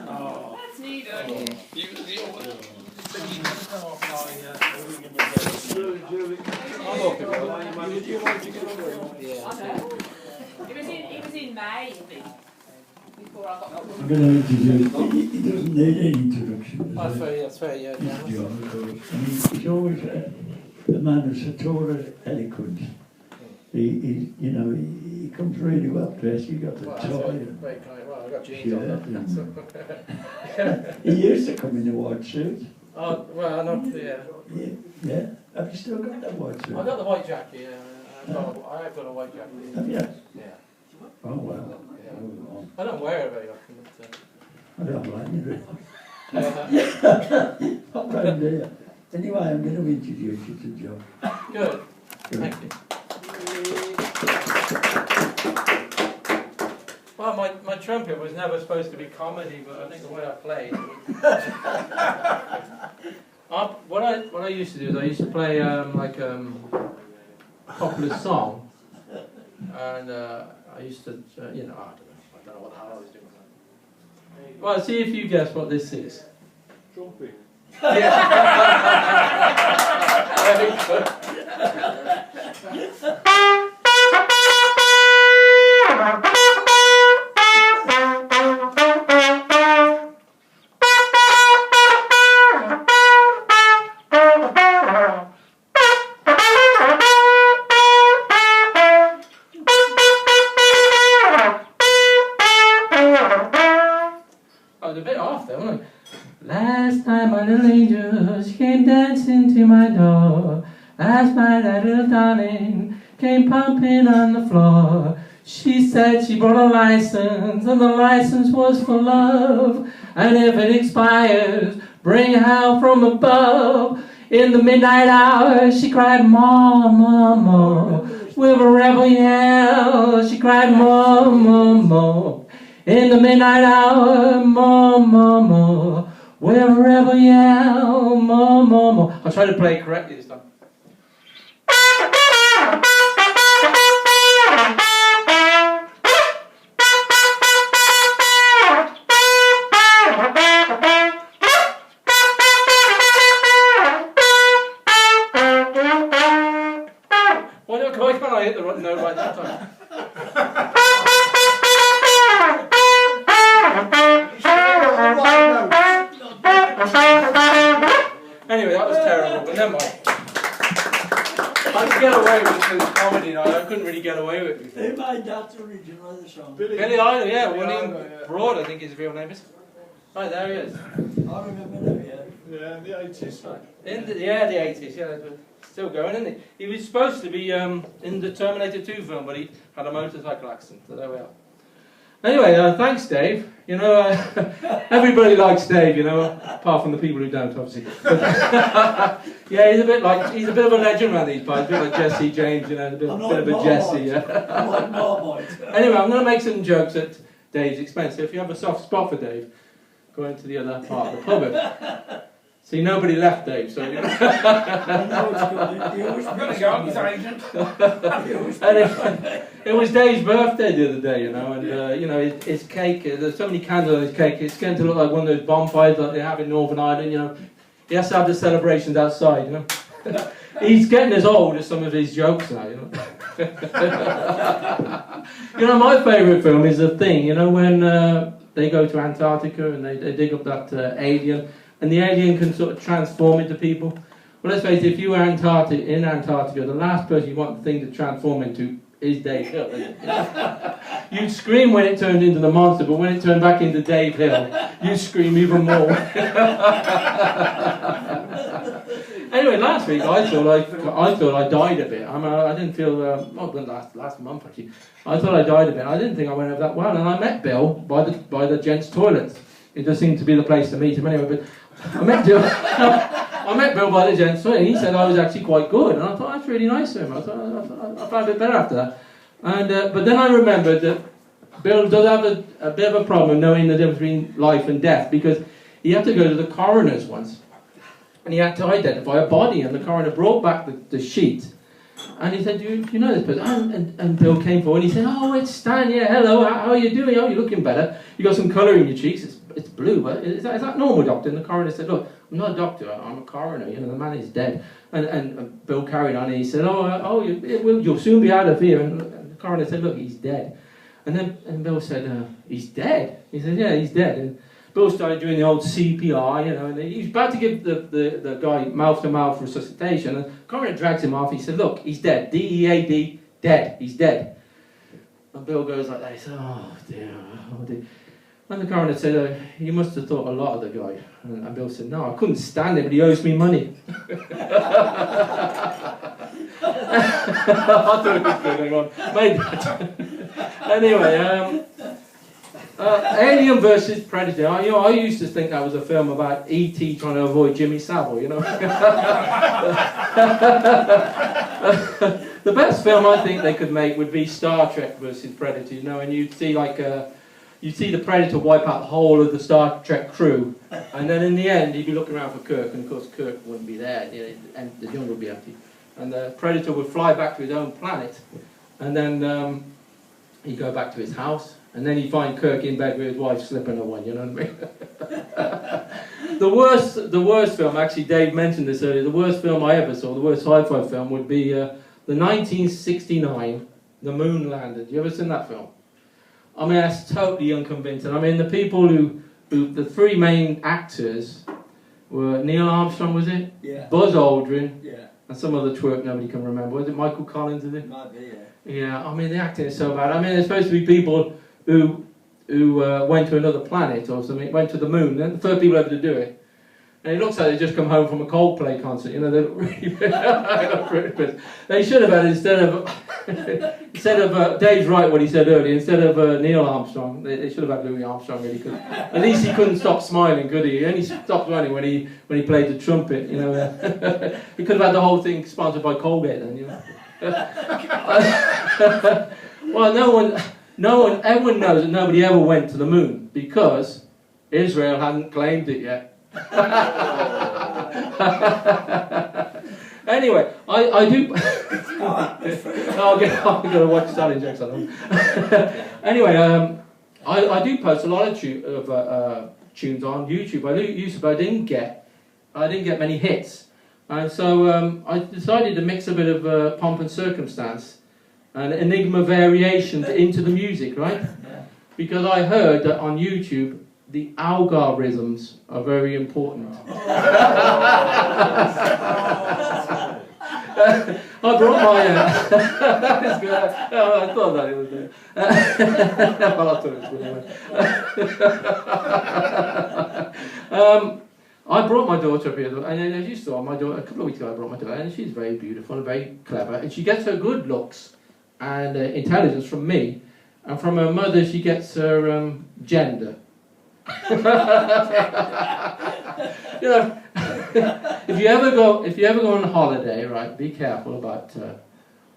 Oh. That's neat. Would you like to get over it? I know. It was in May, I think, before I got. I'm going to introduce. He doesn't need any introduction. That's fair, yeah. This John, I mean, he's always a man of such eloquence. He comes really well dressed. He got the tie. Very kind. Well, I got jeans on. He used to come in the white suit. Oh, well, not, yeah. Yeah. Have you still got that white suit? I got the white jacket, yeah. I have got a white jacket. Have you? Yeah. Oh, well. Yeah. I don't wear it very often, but... I don't blame you. Yeah. Not round here. Anyway, I'm going to introduce you to John. Good. Thank you. Well, my trumpet was never supposed to be comedy, but I think the way I played. What I used to do is I used to play a popular song, and I used to I don't know what the hell I was doing. Well, see if you guess what this is. Trumpet. Yeah. Very good. I was a bit off there, wasn't I? Last night my little angel, she came dancing to my door. Last night that little darling came pumping on the floor. She said she brought a license, and the license was for love. And if it expires, bring hell from above. In the midnight hour, she cried, "More, more, more." With a rebel yell, she cried, "More, more, more." In the midnight hour, more, more, more. With a rebel yell, more, more, more. I'll try to play it correctly this time. Why can't I hit the note right that time? Anyway, that was terrible, but never mind. I could get away with it because it's comedy night. I couldn't really get away with it before. Who made that original of the song? Billy Idol, yeah. William Broad, I think his real name is. Right, there he is. I remember that, yeah. Yeah, in the 80s. Right. The 80s, yeah. Still going, isn't he? He was supposed to be in the Terminator 2 film, but he had a motorcycle accident, so there we are. Anyway, thanks, Dave. You know, everybody likes Dave, you know, apart from the people who don't, obviously. Yeah, he's a bit of a legend around these parts, a bit like Jesse James, you know, a bit of a Jesse. Yeah. Anyway, I'm going to make some jokes at Dave's expense. So if you have a soft spot for Dave, go into the other part of the pub. See, nobody left Dave, so you know. I know it's good. He always Gotta go, he's our agent. And it was Dave's birthday the other day, you know, and you know his cake. There's so many candles on his cake. It's going to look like one of those bonfires like they have in Northern Ireland. You know, he has to have the celebrations outside. You know, he's getting as old as some of his jokes now. You know. You know, my favourite film is The Thing. You know, when they go to Antarctica and they dig up that alien, and the alien can sort of transform into people. Well, let's face it, if you were in Antarctica, the last person you want the thing to transform into is Dave Hill. You'd scream when it turned into the monster, but when it turned back into Dave Hill, you'd scream even more. Anyway, last week I thought I died a bit. I didn't feel last month actually. I thought I died a bit. I didn't think I went over that well, and I met Bill by the gents' toilets. It just seemed to be the place to meet him anyway. But I met Bill by the gents' toilet, and he said I was actually quite good, and I thought that's really nice of him. I felt a bit better after that. And but then I remembered that Bill does have a bit of a problem knowing the difference between life and death, because he had to go to the coroner's once. And he had to identify a body, and the coroner brought back the sheet, And he said, do you know this person? And Bill came forward and he said, oh, it's Stan, yeah, hello, how are you doing? Oh, you're looking better. You got some colour in your cheeks, it's blue, but is that normal, doctor? And the coroner said, look, I'm not a doctor, I'm a coroner, you know, the man is dead. And Bill carried on and he said, you'll soon be out of here. And the coroner said, look, he's dead. And Bill said, he's dead? He said, yeah, he's dead. And Bill started doing the old CPR, you know, and he was about to give the guy mouth-to-mouth resuscitation, and the coroner drags him off. He said, look, he's dead. D-E-A-D, dead. He's dead. And Bill goes like that. He said, oh, dear. And the coroner said, you must have thought a lot of the guy. And Bill said, no, I couldn't stand him, but he owes me money. I thought it was good. Hang on. Anyway, Alien versus Predator. I used to think that was a film about E.T. trying to avoid Jimmy Savile, you know. The best film I think they could make would be Star Trek versus Predator, you know, and you'd see you'd see the Predator wipe out the whole of the Star Trek crew, and then in the end you'd be looking around for Kirk, and of course Kirk wouldn't be there, and the jungle would be empty. And the Predator would fly back to his own planet, and then he'd go back to his house, and then he'd find Kirk in bed with his wife slipping her one, you know what I mean? The worst film, actually Dave mentioned this earlier, the worst film I ever saw, the worst sci-fi film would be the 1969 The Moon Landed. You ever seen that film? I mean, that's totally unconvincing. I mean, the people the three main actors were Neil Armstrong, was it? Yeah. Buzz Aldrin. Yeah. And some other twerp nobody can remember. Was it Michael Collins, is it? Might be, yeah. Yeah, I mean, the acting is so bad. I mean, there's supposed to be people who went to another planet or something, went to the moon, and the first people ever to do it. And it looks like they just come home from a Coldplay concert, you know, they look really they should have had, instead of Dave's right what he said earlier, instead of Neil Armstrong, they should have had Louis Armstrong, really, because at least he couldn't stop smiling, could he? He only stopped smiling when he played the trumpet, you know. He could have had the whole thing sponsored by Colgate then, you know. Well, everyone knows that nobody ever went to the moon, because Israel hadn't claimed it yet. Anyway, I do. I'm going to watch Sally Jackson. Anyway, I do post a lot of tunes on YouTube. I used to, but I didn't get many hits, and so I decided to mix a bit of pomp and circumstance and enigma variations into the music, right? Because I heard that on YouTube the algorithms are very important. I brought my... That's good. I thought that it was there. Well, I thought it was good anyway. I brought my daughter up here, and as you saw, my daughter, a couple of weeks ago I brought my daughter, and she's very beautiful and very clever, and she gets her good looks and intelligence from me, and from her mother she gets her gender. You know, if you ever go on holiday, right, be careful about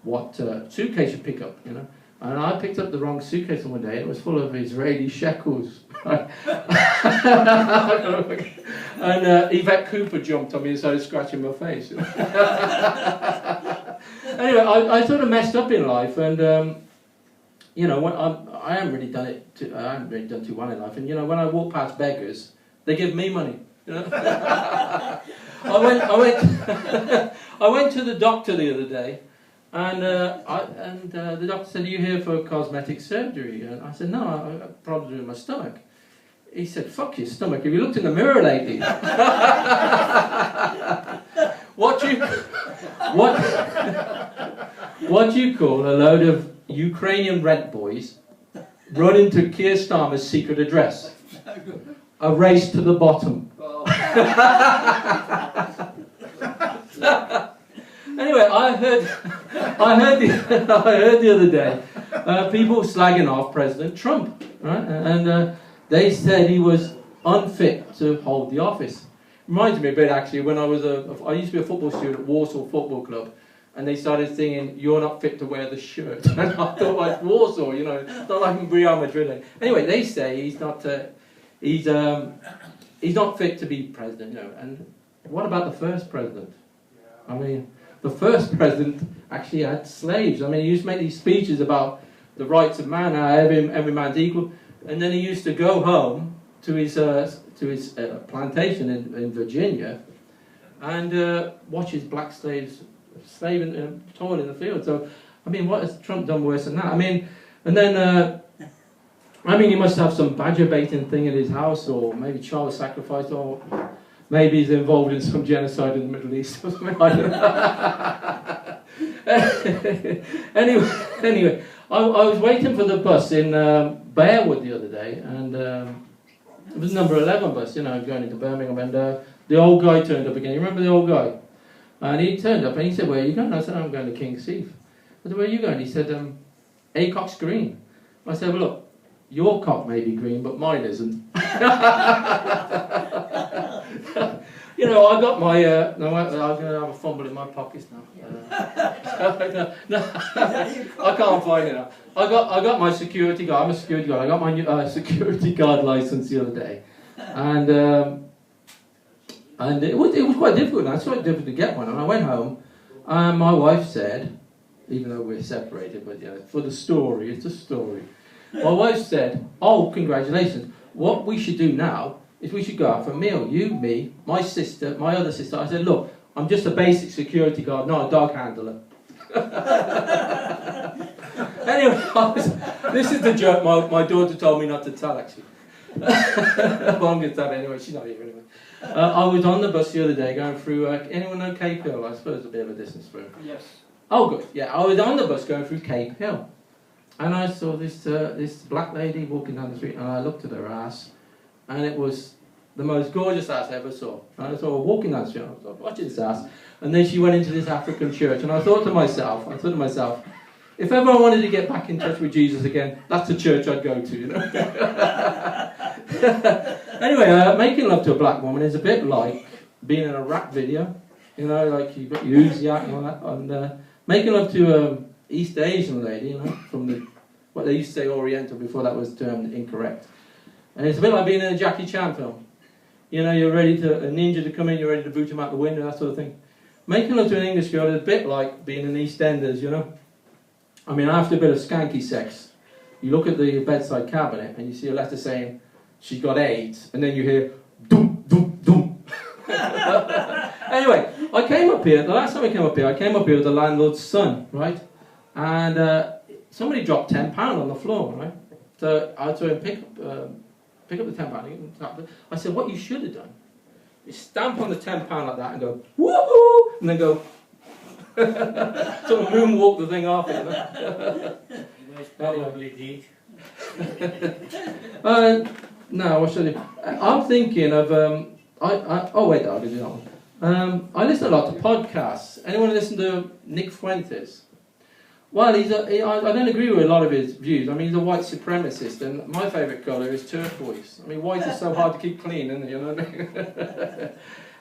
what suitcase you pick up, you know. And I picked up the wrong suitcase one day. It was full of Israeli shekels, right? And Yvette Cooper jumped on me and started scratching my face. You know? Anyway, I sort of messed up in life, and you know, I haven't really done too well in life. And you know, when I walk past beggars, they give me money. You know? I went to the doctor the other day, and the doctor said, "Are you here for cosmetic surgery?" And I said, "No, I've got problems with my stomach." He said, "Fuck your stomach. Have you looked in the mirror lately?" What you call a load of Ukrainian rent boys run into Keir Starmer's secret address? A race to the bottom. Anyway, I heard the other day people slagging off President Trump, right? And they said he was unfit to hold the office. Reminds me a bit, actually, when I used to be a football student at Warsaw Football Club, and they started singing, "You're not fit to wear the shirt." And I thought, well, it's Warsaw, you know, it's not like Real Madrid. Anyway, they say he's not fit to be president, you know. And what about the first president? I mean, the first president actually had slaves. I mean, he used to make these speeches about the rights of man, how every man's equal, and then he used to go home to his plantation in Virginia and watch his black slaves slaving, toil in the field. So, I mean, what has Trump done worse than that? I mean, and then, he must have some badger baiting thing in his house, or maybe child sacrifice, or maybe he's involved in some genocide in the Middle East or something. I don't know. Anyway, I was waiting for the bus in Bearwood the other day, and it was number 11 bus, going into Birmingham, and the old guy turned up again. You remember the old guy? And he turned up and he said, "Where are you going?" I said, "I'm going to King's Heath." I said, "Where are you going?" He said, "Acock's Green." I said, "Well, look, your cock may be green, but mine isn't." I got my, I'm going to have a fumble in my pockets now. No, I can't find it now. I got my security guard, I'm a security guard, I got my security guard license the other day. And it was quite difficult, it's quite difficult to get one. And I went home, and my wife said, even though we're separated, but for the story, it's a story. My wife said, "Oh, congratulations. What we should do now is we should go out for a meal. You, me, my sister, my other sister." I said, "Look, I'm just a basic security guard, not a dog handler." Anyway, this is the joke my daughter told me not to tell, actually. Well, I'm going to tell her anyway. She's not here anyway. I was on the bus the other day going through, anyone know Cape Hill? I suppose a bit of a distance through. Yes. Oh, good. Yeah, I was on the bus going through Cape Hill. And I saw this black lady walking down the street, and I looked at her ass, and it was the most gorgeous ass I ever saw. And I saw her walking down the street, and I was like, watching this ass. And then she went into this African church, and I thought to myself, if ever I wanted to get back in touch with Jesus again, that's the church I'd go to, Anyway, making love to a black woman is a bit like being in a rap video, like you've got your Uzi out and all that, and making love to East Asian lady, from what they used to say Oriental before that was termed incorrect. And it's a bit like being in a Jackie Chan film. You're ready a ninja to come in, you're ready to boot him out the window, that sort of thing. Making love to an English girl is a bit like being in EastEnders, I mean, after a bit of skanky sex, you look at the bedside cabinet and you see a letter saying, "She got AIDS," and then you hear, "Doom, doom, doom." Anyway, I came up here, the last time I came up here with the landlord's son, right? And somebody dropped £10 on the floor, right? So I had to pick up the £10. I said, what you should have done is stamp on the £10 like that and go, "Woohoo!" and then go, sort of moonwalk the thing off. Probably did. No, what should I do? I'm thinking of, oh wait, I'll do that one. I listen a lot to podcasts. Anyone listen to Nick Fuentes? Well, I don't agree with a lot of his views. I mean, he's a white supremacist, and my favourite colour is turquoise. I mean, white is so hard to keep clean, isn't it? You know what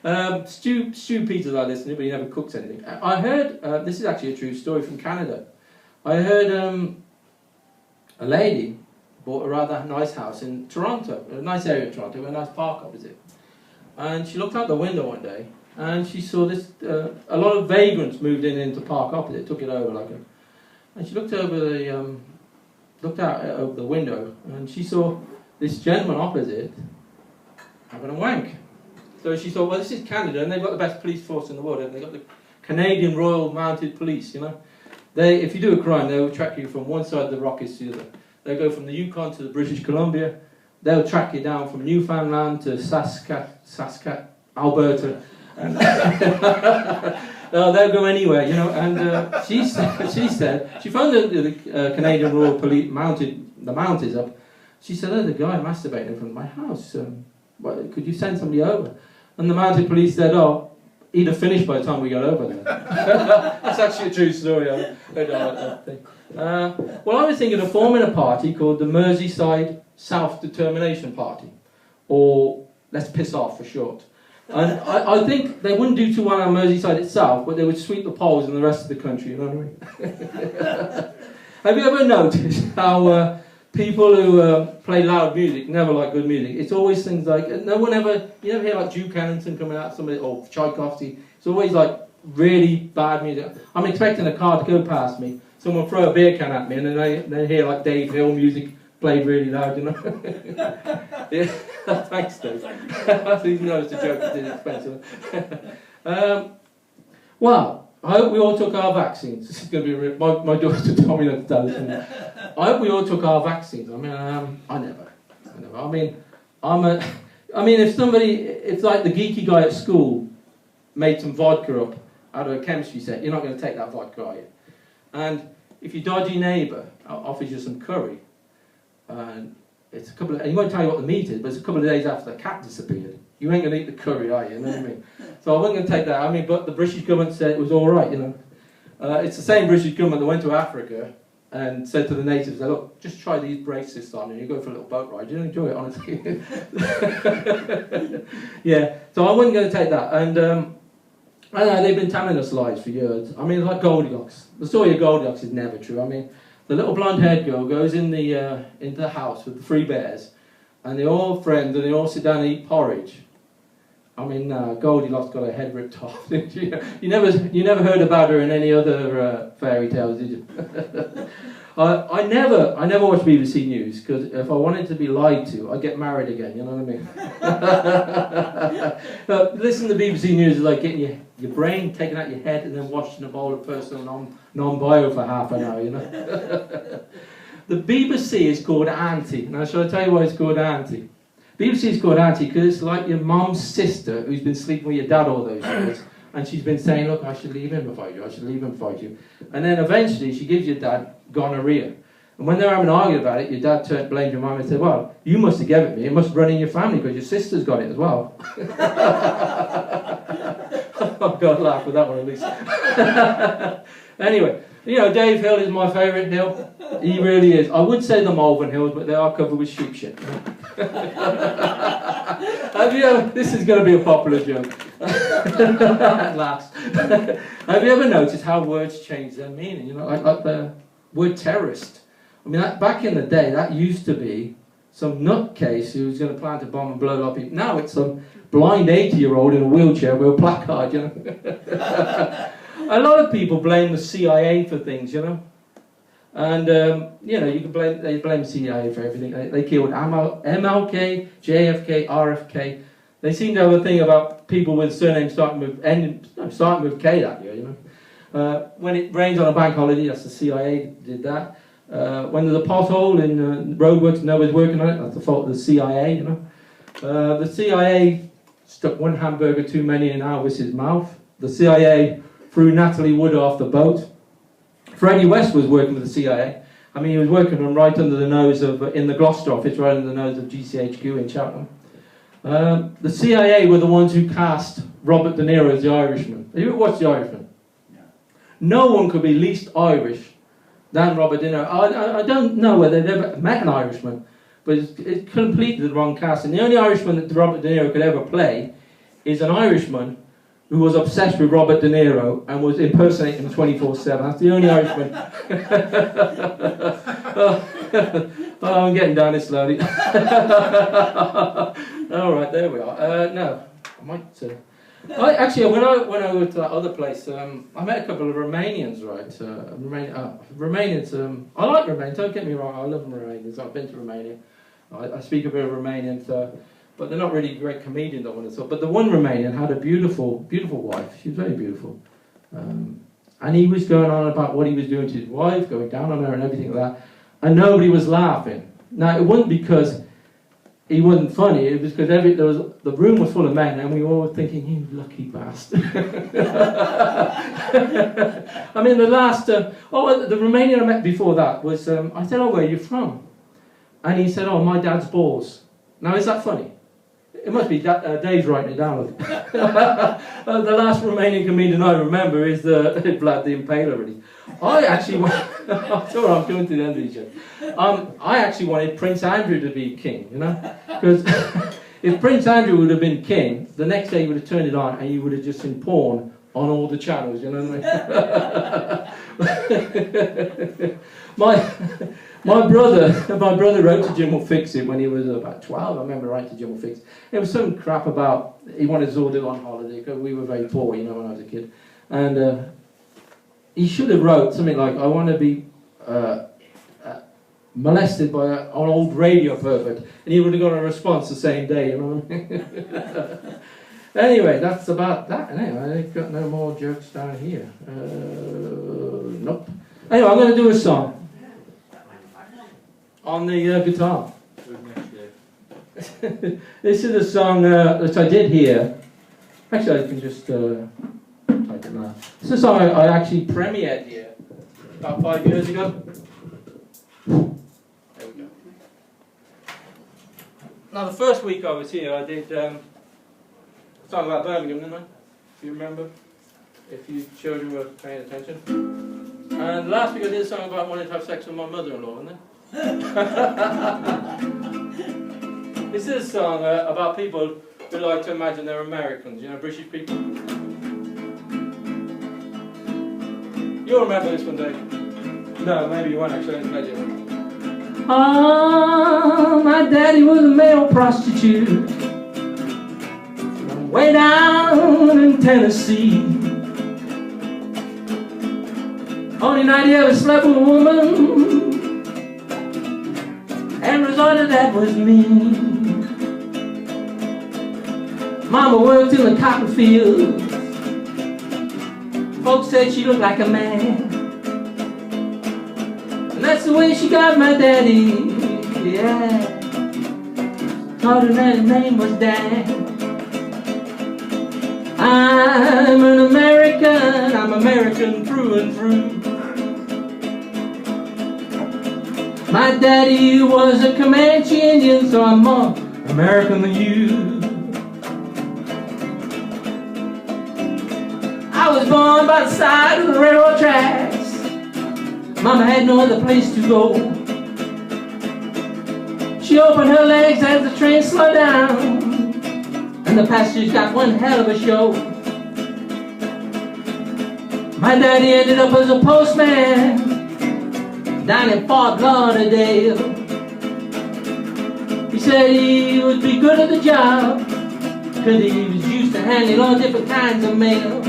I mean? Stu Peters I listen to, but he never cooks anything. I heard, this is actually a true story from Canada. I heard a lady bought a rather nice house in Toronto, a nice area of Toronto, with a nice park opposite. And she looked out the window one day, and she saw this, a lot of vagrants moved into park opposite, took it over and she looked out over the window, and she saw this gentleman opposite having a wank. So she thought, well, this is Canada, and they've got the best police force in the world, and they've got the Canadian Royal Mounted Police, If you do a crime, they'll track you from one side of the Rockies to the other. They'll go from the Yukon to the British Columbia. They'll track you down from Newfoundland to Saskatchewan, Alberta. And they'll go anywhere, And she said, she found the Canadian Royal Police the Mounties up. She said, "Oh, the guy masturbating in front of my house. Could you send somebody over?" And the Mounted Police said, "Oh, he'd have finished by the time we got over there." That's actually a true story. Well, I was thinking of forming a party called the Merseyside Self-Determination Party, or Let's Piss Off for short. And I think they wouldn't do too well on Merseyside itself, but they would sweep the polls in the rest of the country, you know what I mean? Have you ever noticed how people who play loud music never like good music? It's always things like, you never hear like Duke Ellington coming out, somebody, or Tchaikovsky. It's always like really bad music. I'm expecting a car to go past me, someone throw a beer can at me, and then they hear like Dave Hill music played really loud, you know. Yeah, thanks, Dave. He knows the joke is expensive. Well, I hope we all took our vaccines. This is going to be my daughter told me not to tell this. I hope we all took our vaccines. I mean, I never. I mean, if somebody, it's like the geeky guy at school made some vodka up out of a chemistry set, you're not going to take that vodka, are you? And if your dodgy neighbour offers you some curry, and it's a couple of, and he won't tell you what the meat is, but it's a couple of days after the cat disappeared, you ain't going to eat the curry, are you? You know what I mean? So I wasn't going to take that. I mean, but the British government said it was all right, you know. It's the same British government that went to Africa and said to the natives, look, just try these braces on and you go for a little boat ride. You'll enjoy it, honestly. Yeah, so I wasn't going to take that. And I know they've been telling us lies for years. I mean, it's like Goldilocks. The story of Goldilocks is never true. I mean, the little blonde-haired girl goes in into the house with the 3 bears, and they're all friends, and they all sit down and eat porridge. I mean, Goldilocks got her head ripped off. You never heard about her in any other fairy tales, did you? I never watch BBC News, because if I wanted to be lied to, I'd get married again, you know what I mean? Listen to BBC News is like getting your brain taken out your head and then watching a bowl of personal non-bio for half an hour, you know? The BBC is called Auntie. Now, shall I tell you why it's called Auntie? BBC is called Auntie because it's like your mum's sister who's been sleeping with your dad all those years, and she's been saying, look, I should leave him if I do, I should leave him if I do. And then eventually she gives your dad gonorrhea. And when they're having an argument about it, your dad blamed your mum and said, well, you must have given it me, it must run in your family because your sister's got it as well. I've got to laugh with that one at least. Anyway, you know, Dave Hill is my favourite hill. He really is. I would say the Malvern Hills, but they are covered with sheep shit. This is going to be a popular joke. At last. Have you ever noticed how words change their meaning? You know, like the word terrorist. I mean, back in the day, that used to be some nutcase who was going to plan to bomb and blow up people. Now it's some blind 80-year-old in a wheelchair with a placard, you know. A lot of people blame the CIA for things, you know. And, you know, they blame CIA for everything. They killed MLK, JFK, RFK. They seem to have a thing about people with surnames starting with K that year, you know. When it rains on a bank holiday, that's the CIA did that. When there's a pothole in roadworks, nobody's working on it, that's the fault of the CIA, you know. The CIA stuck one hamburger too many in Elvis's mouth. The CIA threw Natalie Wood off the boat. Freddie West was working with the CIA. I mean, he was working on right under the nose of, in the Gloucester office, right under the nose of GCHQ in Cheltenham. The CIA were the ones who cast Robert De Niro as the Irishman. Have you ever watched The Irishman? Yeah. No one could be least Irish than Robert De Niro. I don't know whether they've ever met an Irishman, but it's completely the wrong casting. The only Irishman that Robert De Niro could ever play is an Irishman who was obsessed with Robert De Niro and was impersonating him 24/7. That's the only Irishman. Oh, I'm getting down this slowly. All right, there we are. No, I might. Actually, when I went over to that other place, I met a couple of Romanians. Right, Romanians. I like Romanians. Don't get me wrong. I love Romanians. I've been to Romania. I speak a bit of Romanian. But they're not really great comedians, I want to say. But the one Romanian had a beautiful, beautiful wife. She was very beautiful. And he was going on about what he was doing to his wife, going down on her and everything like that. And nobody was laughing. Now, it wasn't because he wasn't funny. It was because the room was full of men, and we were all thinking, you lucky bastard. I mean, the last... the Romanian I met before that was... I said, oh, where are you from? And he said, oh, my dad's balls. Now, is that funny? It must be Dave's writing it down. The last Romanian comedian I remember is Vlad the Impaler, really. I actually I'm sorry, I'm coming to the end of the show. I actually wanted Prince Andrew to be king, you know? Because if Prince Andrew would have been king, the next day he would have turned it on and you would have just seen porn on all the channels, you know what I mean? My brother wrote to Jim Will Fix It when he was about 12. I remember writing to Jim Will Fix It. It was some crap about he wanted us all to go on holiday because we were very poor, you know, when I was a kid. And he should have wrote something like, I want to be molested by an old radio pervert. And he would have got a response the same day, you know what I mean? Anyway, that's about that. Anyway, I've got no more jokes down here. Nope. Anyway, I'm going to do a song on the guitar. This is a song that I did here. Actually, I can just type it now. This is a song I actually premiered here about 5 years ago. There we go. Now, the first week I was here, I did a song about Birmingham, didn't I? If you remember, if you children were paying attention. And last week I did a song about wanting to have sex with my mother-in-law, wasn't it? This is a song about people who like to imagine they're Americans, you know, British people. You'll remember this one, Dave. No, maybe you won't actually. I didn't play it. Oh, my daddy was a male prostitute way down in Tennessee. Only night he ever slept with a woman, and resort to that was me. Mama worked in the cotton fields. Folks said she looked like a man, and that's the way she got my daddy. Yeah, told her that his name was Dan. I'm an American, I'm American through and through. My daddy was a Comanche Indian, so I'm more American than you. I was born by the side of the railroad tracks. Mama had no other place to go. She opened her legs as the train slowed down, and the passengers got one hell of a show. My daddy ended up as a postman down in Fort Lauderdale. He said he would be good at the job, cause he was used to handling all different kinds of mail.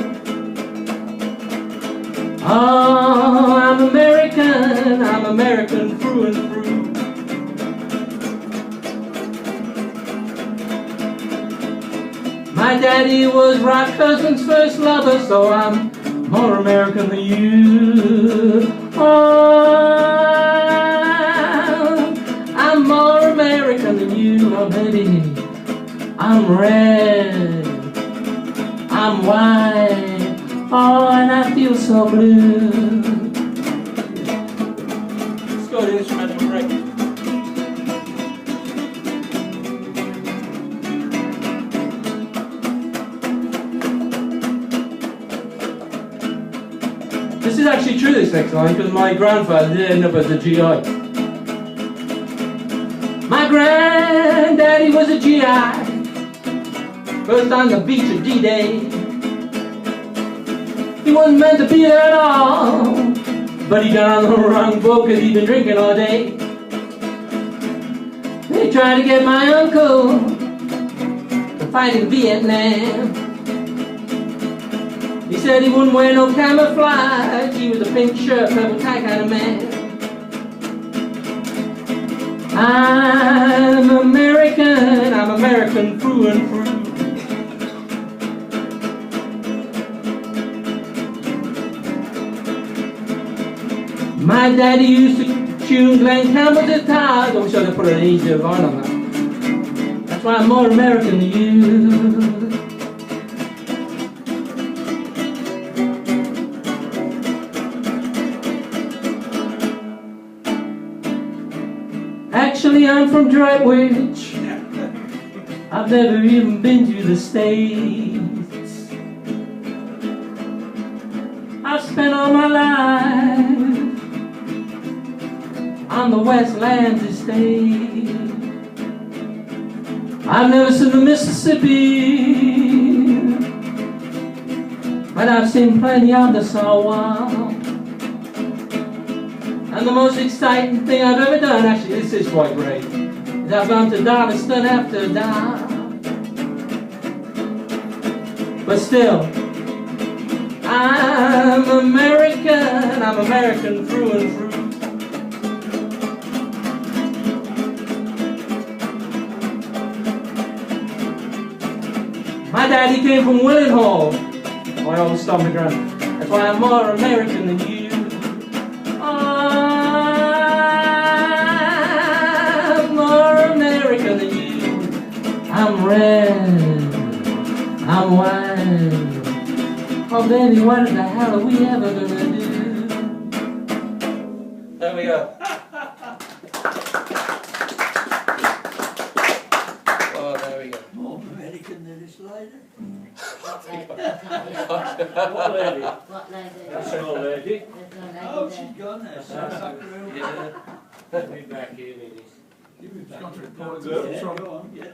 Oh, I'm American through and through. My daddy was Rock Hudson's first lover, so I'm more American than you. Oh, I'm more American than you, oh baby. I'm red, I'm white, oh, and I feel so blue. Let's go to the instrumental break. This is actually true, this next line, because my grandfather did end up as a GI. My granddaddy was a GI, first on the beach of D-Day. He wasn't meant to be there at all, but he got on the wrong boat because he'd been drinking all day. They tried to get my uncle to fight in Vietnam. He said he wouldn't wear no camouflage, he was a pink shirt, purple tie kind of man. I'm American through and through. My daddy used to tune Glenn Campbell's guitars. I wish I could put an easier line on that. That's why I'm more American than you. Actually, I'm from Droitwich. I've never even been to the States. I've spent all my life on the Westlands estate. I've never seen the Mississippi, but I've seen plenty of the Saltwater. And the most exciting thing I've ever done, actually this is quite great, is I've gone to Darlington after dark. But still, I'm American through and through. My daddy came from Willenhall, my old stomping ground. That's why I'm more American than you. I'm more American than you. I'm red, I'm white. Oh baby, what in the hell are we ever gonna do? There we go. Oh, there we go. More American than this lady. What lady? What lady? What lady? That's no lady. There's no lady Oh, there. she's gone there. She's back room. Yeah. Be back here, ladies. She was back Got to room. report Yeah, girls from- go on, yeah.